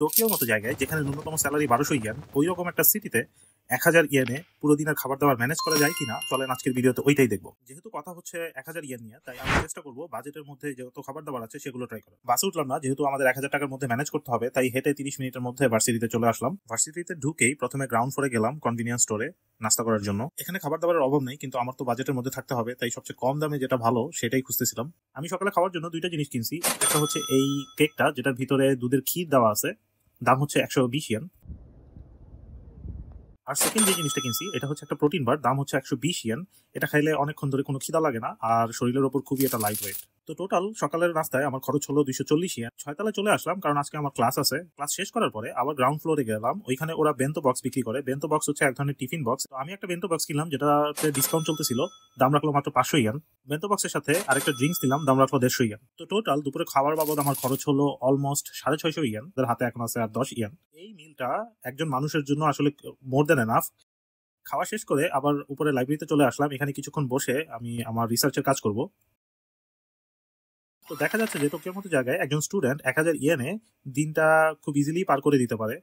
টোকিওর মতো জায়গায় যেখানে ন্যূনতম স্যালারি 1200 ইয়েন, ওই রকম একটা সিটিতে 1000 ইয়েনে পুরো দিনের খাবার দাবার ম্যানেজ করা যায় কিনা চলেন আজকের ভিডিওতে ওইটাই দেখবো। যেহেতু কথা হচ্ছে 1000 ইয়েন নিয়ে, তাই আমি চেষ্টা করবো বাজেটের মধ্যে যত খাবার দাবার আছে সেগুলো ট্রাই করা। বাসে উঠলাম না, যেহেতু আমাদের 1000 টাকার মধ্যে ম্যানেজ করতে হবে, তাই হেঁটে 30 মিনিটের মধ্যে ভার্সিটিতে চলে আসলাম। ভার্সিটিতে ঢুকেই প্রথমে গ্রাউন্ড ফ্লোরে গেলাম কনভিনিয়েন্স স্টোরে নাস্তা করার জন্য। এখানে খাবার দাবারের অভাব নেই, কিন্তু আমার তো বাজেটের মধ্যে থাকতে হবে, তাই সবচেয়ে কম দামে যেটা ভালো সেটাই খুঁজতেছিলাম। আমি সকালে খাওয়ার জন্য দুইটা জিনিস কিনছি। একটা হচ্ছে এই কেকটা, যেটার ভিতরে দুধের ক্ষীর দেওয়া আছে, দাম হচ্ছে 120 ইয়েন। আর সেকেন্ড যে জিনিসটা কিনছি এটা হচ্ছে একটা প্রোটিন বার, দাম হচ্ছে 120 ইয়েন। এটা খাইলে অনেকক্ষণ ধরে কোনো খিদা লাগে না, আর শরীরের ওপর খুবই এটা লাইট ওয়েট। তো টোটাল সকালের রাস্তায় আমার খরচ হলো 240 ইয়েন। 6 তলায় চলে আসলাম কারণ আজকে আমার ক্লাস আছে। ক্লাস শেষ করার পরে আবার গ্রাউন্ড ফ্লোরে গেলাম, ওইখানে ওরা বেন্তো বক্স বিক্রি করে। বেন্তো বক্স হচ্ছে এক ধরনের টিফিন বক্স। তো আমি একটা বেন্তো বক্স কিনলাম, যেটাতে ডিসকাউন্ট চলতেছিল, দাম রাখলো মাত্র 500 ইয়েন। বেন্তো বক্সের সাথে আরেকটা ড্রিঙ্কস দিলাম, দাম রাখলো 150 ইয়েন। তো টোটাল দুপুরে খাবার বাবদ আমার খরচ হলো অলমোস্ট 650 ইয়েন। তাদের হাতে এখন আছে আর 10 ইয়েন। এই মিলটা একজন মানুষের জন্য আসলে মোর দেন এনাফ। খাওয়া শেষ করে আবার উপরে লাইব্রেরিতে চলে আসলাম, এখানে কিছুক্ষণ বসে আমি আমার রিসার্চের কাজ করব। তো দেখা যাচ্ছে যে টোকিওর মতো জায়গায় একজন স্টুডেন্ট 1000 ইয়েনে দিনটা খুব ইজিলি পার করে দিতে পারে।